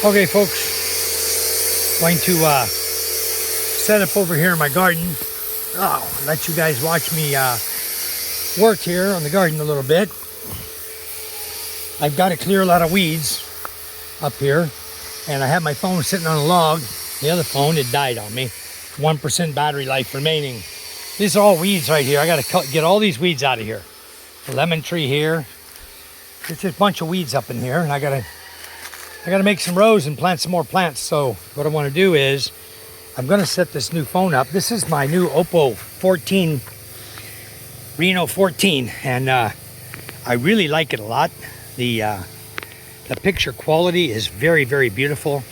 Okay, folks, going to set up over here in my garden. Let you guys watch me work here on the garden a little bit. I've got to clear a lot of weeds up here, and I have my phone sitting on a log. The other phone, it died on me. 1% battery life remaining. These are all weeds right here. I got to get all these weeds out of here. The lemon tree here. There's just a bunch of weeds up in here, and I gotta make some rows and plant some more plants. So what I want to do is I'm going to set this new phone up. This is my new Oppo 14 Reno 14, and I really like it a lot. The picture quality is very, very beautiful.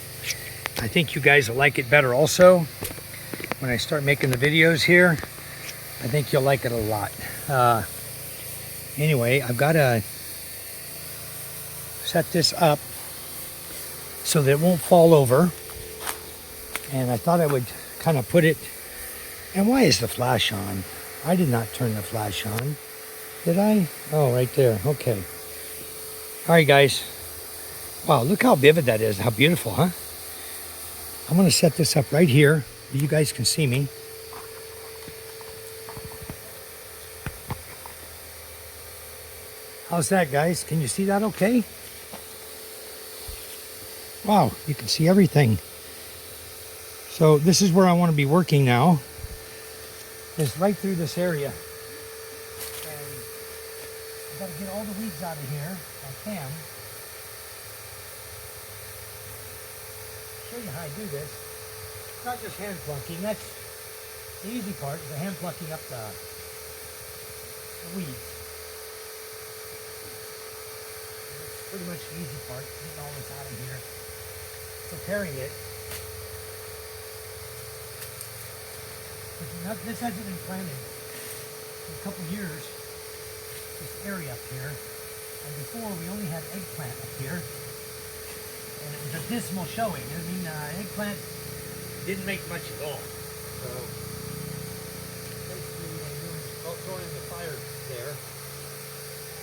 I think you guys will like it better also when I start making the videos here. I think you'll like it a lot. Anyway, I've got to set this up so that it won't fall over. And I thought I would kind of put it, and why is the flash on? I did not turn the flash on. Did I? Oh, right there. Okay. All right, guys. Wow, look how vivid that is. How beautiful, huh? I'm going to set this up right here so you guys can see me. How's that, guys? Can you see that okay? Wow, you can see everything. So this is where I want to be working now. Is right through this area. And I've got to get all the weeds out of here if I can. Show you how I do this. It's not just hand plucking. That's the easy part, the hand plucking up the weeds. That's pretty much the easy part, getting all this out of here. Preparing it. This hasn't been planted in a couple years, this area up here. And before we only had eggplant up here. And it was a dismal showing. I mean, eggplant didn't make much at all. So basically what I'm doing is throwing in the fire there.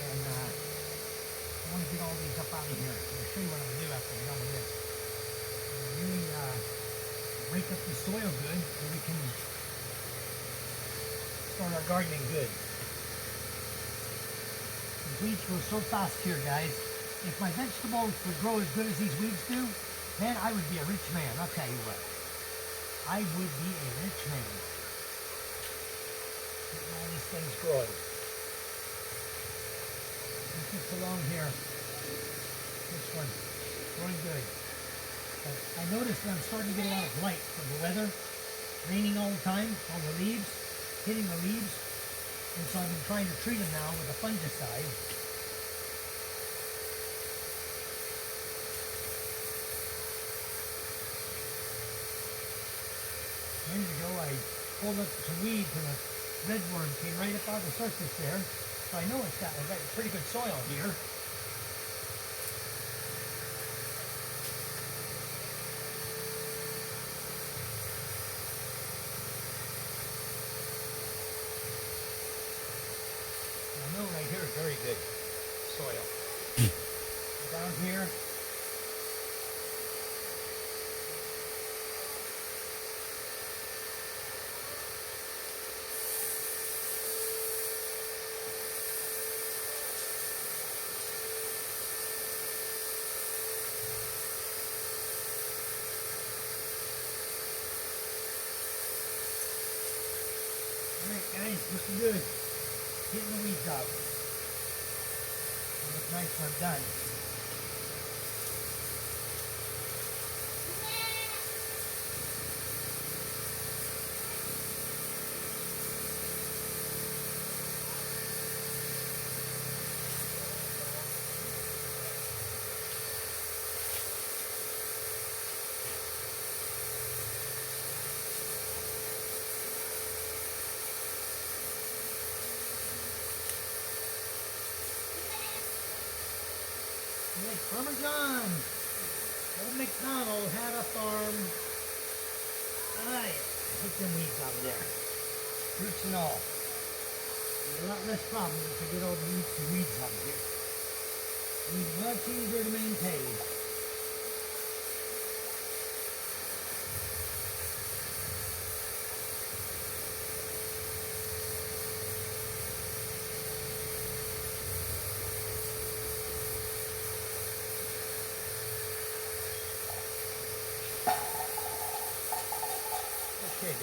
And I want to get all these up out of here. I'll show you what I'm going to do after I'm done with this. Really rake up the soil good so we can start our gardening good. The weeds grow so fast here, guys. If my vegetables would grow as good as these weeds do, man, I would be a rich man. I'll tell you what. I would be a rich man. Getting all these things growing. This is along here. This one, growing good. But I noticed that I'm starting to get a lot of blight from the weather. Raining all the time on the leaves, hitting the leaves. And so I've been trying to treat them now with a fungicide. A minute ago I pulled up some weeds and a redworm came right up out of the surface there. So I know I've got pretty good soil here. Right here is very good soil. Down here, all right, guys, looking good. Getting the weeds out. Look nice when I'm done. Farmer John, old McDonald had a farm. Alright, put them weeds out of there. Roots and all. There's a lot less problem if I get all the roots and weeds out of here. It's much easier to maintain.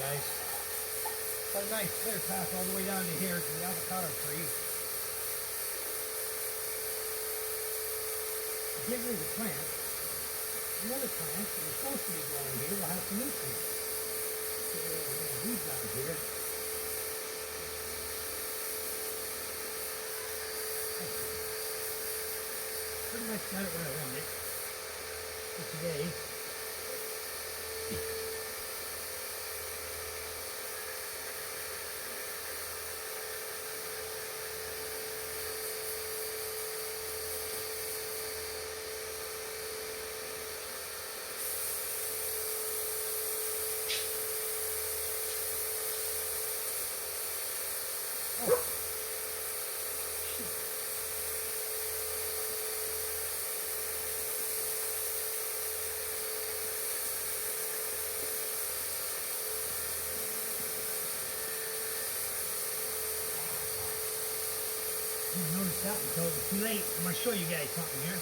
guys. Got a nice clear path all the way down to here to the avocado tree. Get rid of the plant. The other plants that are supposed to be growing here will have some nutrients. So we're going to weed down here. Pretty much got it where I want it for today. I didn't notice that until it was too late. I'm going to show you guys something here.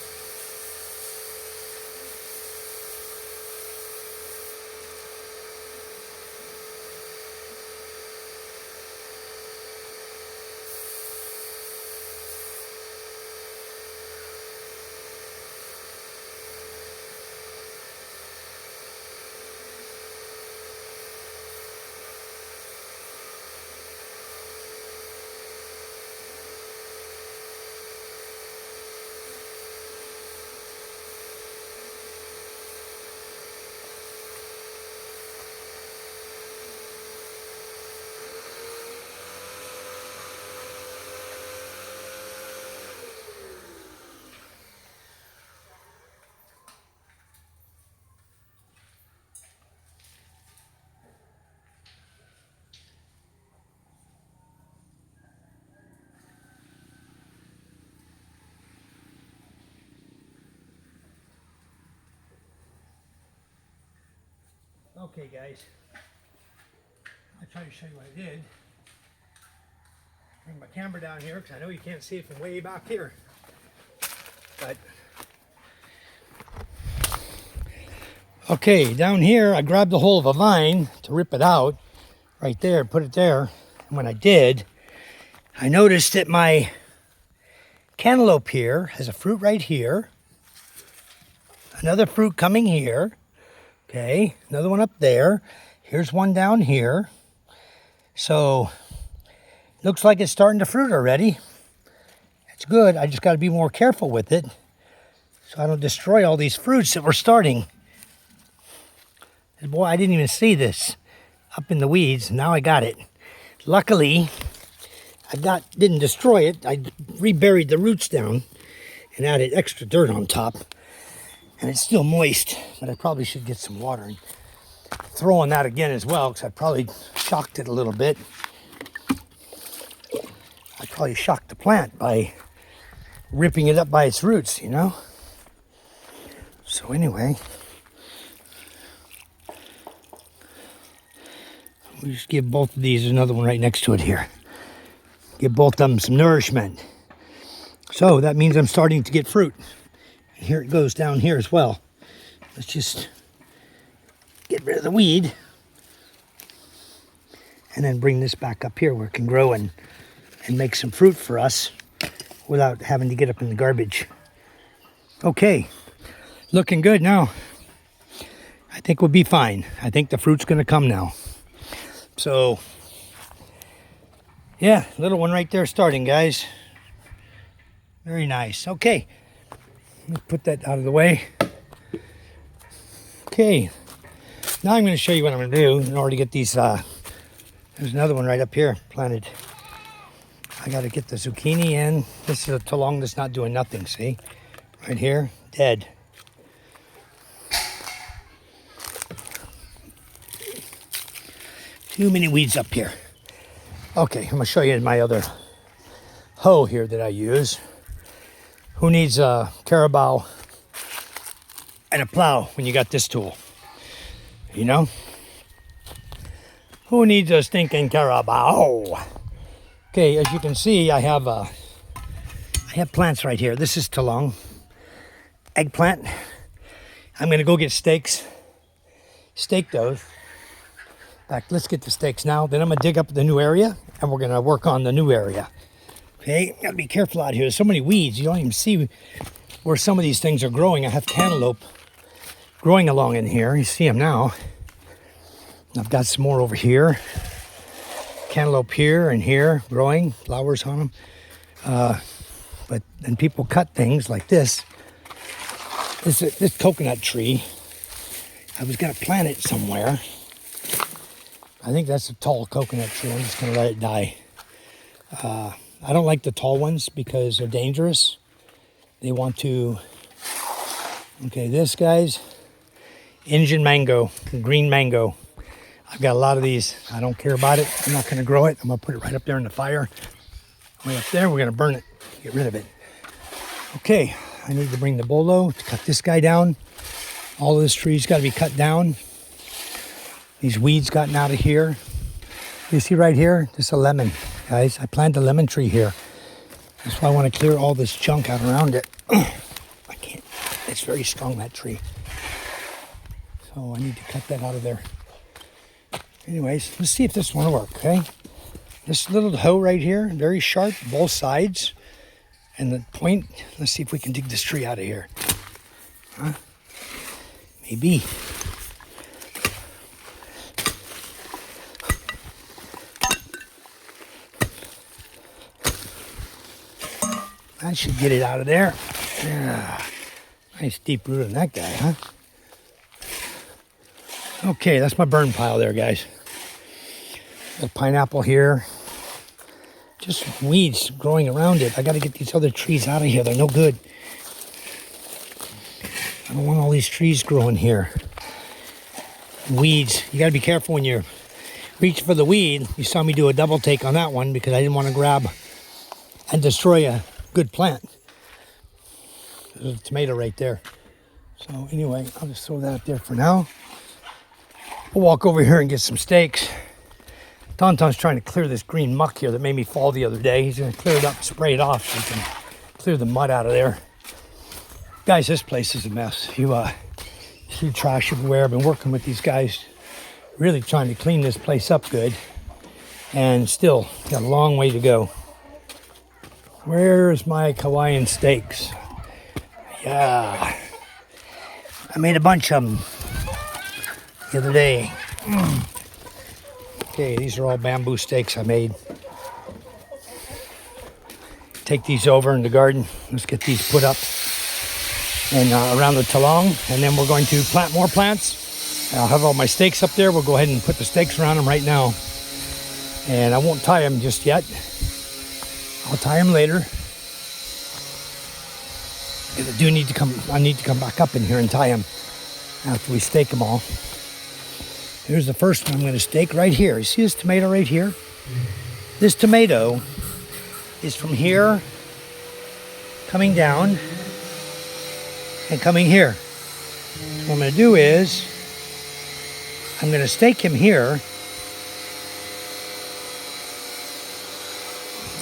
Okay guys, I'll try to show you what I did. Bring my camera down here because I know you can't see it from way back here. But okay, down here I grabbed a hold of a vine to rip it out right there, put it there. And when I did, I noticed that my cantaloupe here has a fruit right here, another fruit coming here. Okay, another one up there. Here's one down here. So, looks like it's starting to fruit already. It's good. I just got to be more careful with it so I don't destroy all these fruits that we're starting. Boy, I didn't even see this up in the weeds. Now I got it. Luckily, didn't destroy it. I reburied the roots down and added extra dirt on top. And it's still moist, but I probably should get some water and throw on that again as well, because I probably shocked it a little bit. I probably shocked the plant by ripping it up by its roots, you know? So anyway, we just give both of these, another one right next to it here. Give both of them some nourishment. So that means I'm starting to get fruit. And here it goes down here as well. Let's just get rid of the weed and then bring this back up here where it can grow and make some fruit for us without having to get up in the garbage. Okay, looking good now. I think we'll be fine. I think the fruit's gonna come now. So, yeah, little one right there starting, guys. Very nice. Okay, let's put that out of the way. Okay, now I'm going to show you what I'm going to do in order to get these. There's another one right up here planted. I got to get the zucchini in. This is a talong that's not doing nothing, see? Right here, dead. Too many weeds up here. Okay, I'm going to show you my other hoe here that I use. Who needs a carabao and a plow when you got this tool? You know? Who needs a stinking carabao? Okay, as you can see, I have plants right here. This is talong, eggplant. I'm gonna go get steaks, steak those, fact, let's get the stakes now. Then I'm gonna dig up the new area and we're gonna work on the new area. Okay, gotta be careful out here. There's so many weeds. You don't even see where some of these things are growing. I have cantaloupe growing along in here. You see them now. I've got some more over here. Cantaloupe here and here growing, flowers on them. But then people cut things like this. This coconut tree, I was gonna plant it somewhere. I think that's a tall coconut tree. I'm just gonna let it die. I don't like the tall ones because they're dangerous. They want to, okay, this guys, Indian mango, green mango. I've got a lot of these. I don't care about it. I'm not gonna grow it. I'm gonna put it right up there in the fire. Way up there, we're gonna burn it, get rid of it. Okay, I need to bring the bolo to cut this guy down. All of this tree's gotta be cut down. These weeds gotten out of here. You see right here, this is a lemon, guys. I planted a lemon tree here. That's why I want to clear all this junk out around it. I can't, it's very strong, that tree. So I need to cut that out of there. Anyways, let's see if this one will work, okay? This little hoe right here, very sharp, both sides. And the point, let's see if we can dig this tree out of here. Huh? Maybe. That should get it out of there. Yeah. Nice deep root in that guy, huh? Okay, that's my burn pile there, guys. Got pineapple here. Just weeds growing around it. I got to get these other trees out of here. They're no good. I don't want all these trees growing here. Weeds. You got to be careful when you're reaching for the weed. You saw me do a double take on that one because I didn't want to grab and destroy a good plant. There's a tomato right there. So anyway, I'll just throw that up there for now. We'll walk over here and get some steaks. Tauntaun's trying to clear this green muck here that made me fall the other day. He's going to clear it up, spray it off so he can clear the mud out of there. Guys, this place is a mess. You see trash everywhere. I've been working with these guys, really trying to clean this place up good. And still got a long way to go. Where's my Hawaiian steaks? Yeah. I made a bunch of them the other day. Okay, these are all bamboo steaks I made. Take these over in the garden. Let's get these put up and around the talong. And then we're going to plant more plants. I'll have all my steaks up there. We'll go ahead and put the steaks around them right now. And I won't tie them just yet. I'll tie them later. I do need to come. I need to come back up in here and tie them after we stake them all. Here's the first one I'm going to stake right here. You see this tomato right here? This tomato is from here, coming down, and coming here. What I'm going to do is, I'm going to stake him here.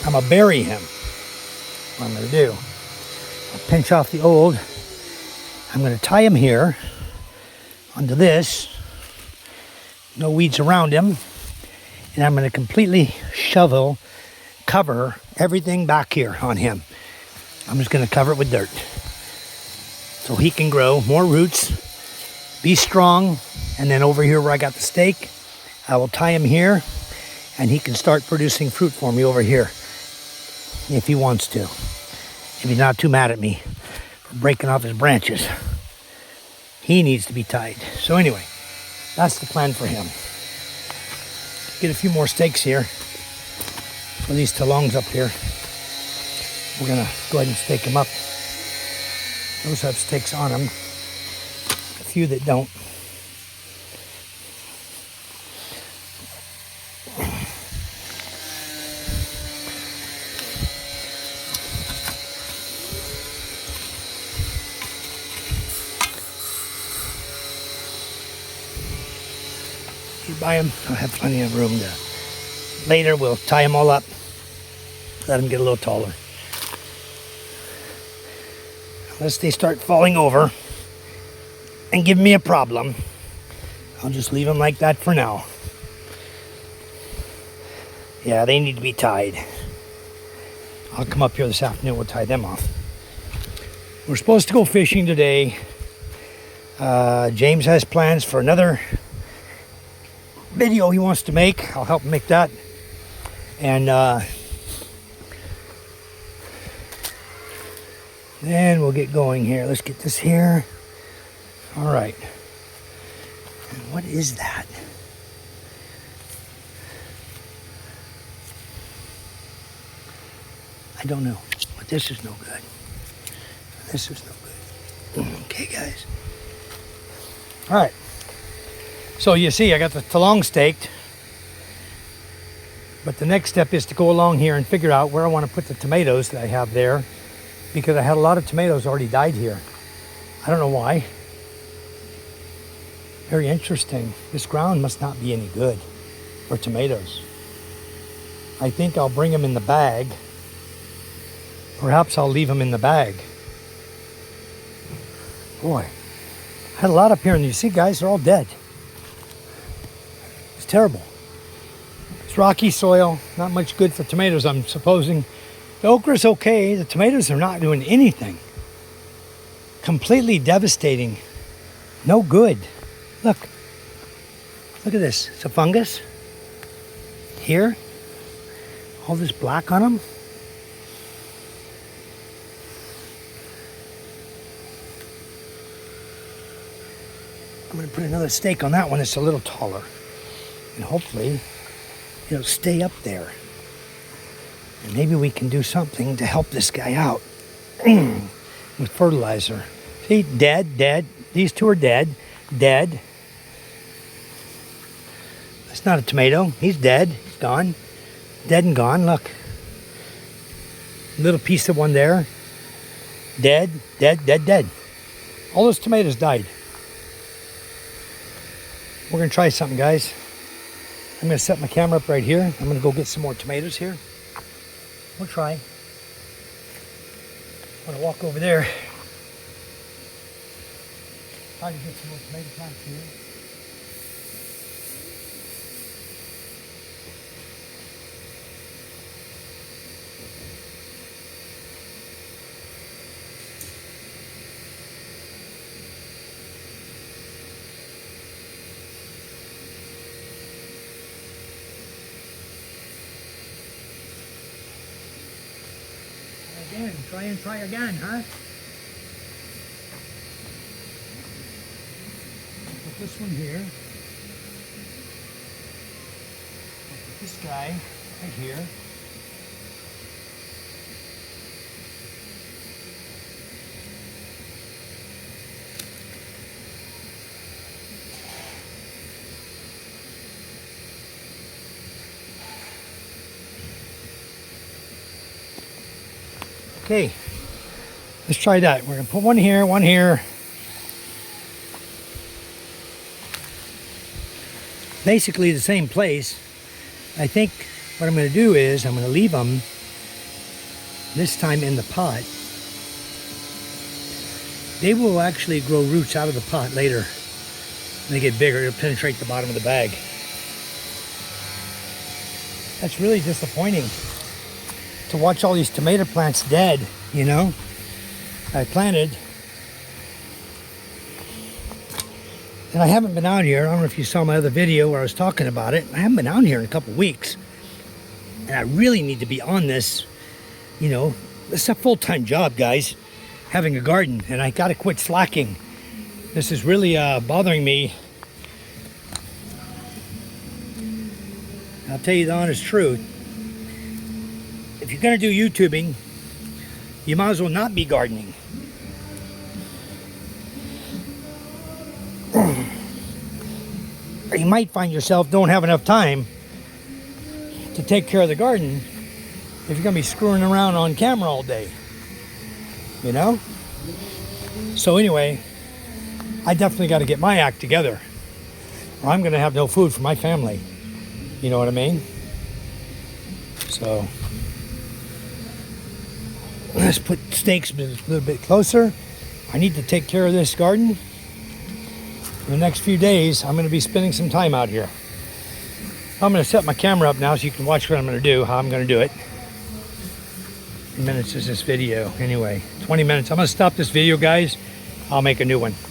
I'm going to bury him. What I'm going to do, I'll pinch off the old. I'm going to tie him here onto this. No weeds around him. And I'm going to completely cover everything back here on him. I'm just going to cover it with dirt. So he can grow more roots, be strong, and then over here where I got the stake, I will tie him here, and he can start producing fruit for me over here, if he wants to. If he's not too mad at me for breaking off his branches. He needs to be tied. So anyway, that's the plan for him. Get a few more stakes here for these talongs up here. We're gonna go ahead and stake them up. Those have stakes on them. A few that don't. By them, I'll have plenty of room to. Later we'll tie them all up, let them get a little taller. Unless they start falling over and give me a problem, I'll just leave them like that for now. Yeah, they need to be tied. I'll come up here this afternoon, we'll tie them off. We're supposed to go fishing today. James has plans for another video he wants to make. I'll help him make that. And then we'll get going here. Let's get this here. All right. And what is that? I don't know, but this is no good. This is no good. Okay, guys. All right. So you see, I got the talong staked. But the next step is to go along here and figure out where I want to put the tomatoes that I have there, because I had a lot of tomatoes already died here. I don't know why. Very interesting. This ground must not be any good for tomatoes. I think I'll bring them in the bag. Perhaps I'll leave them in the bag. Boy, I had a lot up here, and you see, guys, they're all dead. It's terrible. It's rocky soil, not much good for tomatoes, I'm supposing. The okra's okay. The tomatoes are not doing anything. Completely devastating. No good. Look. Look at this. It's a fungus. Here. All this black on them. I'm going to put another stake on that one that's a little taller. And hopefully it'll stay up there. And maybe we can do something to help this guy out with fertilizer. See, dead, dead. These two are dead, dead. That's not a tomato. He's dead. He's gone. Dead and gone. Look. Little piece of one there. Dead, dead, dead, dead. All those tomatoes died. We're going to try something, guys. I'm going to set my camera up right here. I'm going to go get some more tomatoes here. We'll try. I'm going to walk over there. Try to get some more tomato plants here. Again, try again, huh? Put this one here. Put this guy right here. Okay, let's try that. We're going to put one here, one here. Basically the same place. I think what I'm going to do is I'm going to leave them this time in the pot. They will actually grow roots out of the pot later. When they get bigger, it'll penetrate the bottom of the bag. That's really disappointing to watch all these tomato plants dead, you know. I planted. And I haven't been out here. I don't know if you saw my other video where I was talking about it. I haven't been out here in a couple weeks. And I really need to be on this, you know. It's a full-time job, guys, having a garden. And I got to quit slacking. This is really bothering me. I'll tell you the honest truth. If you're going to do YouTubing, you might as well not be gardening. Or you might find yourself don't have enough time to take care of the garden if you're going to be screwing around on camera all day. You know? So anyway, I definitely got to get my act together, or I'm going to have no food for my family. You know what I mean? So let's put stakes a little bit closer. I need to take care of this garden. In the next few days, I'm going to be spending some time out here. I'm going to set my camera up now so you can watch what I'm going to do, how I'm going to do it. How many minutes is this video? Anyway, 20 minutes. I'm going to stop this video, guys. I'll make a new one.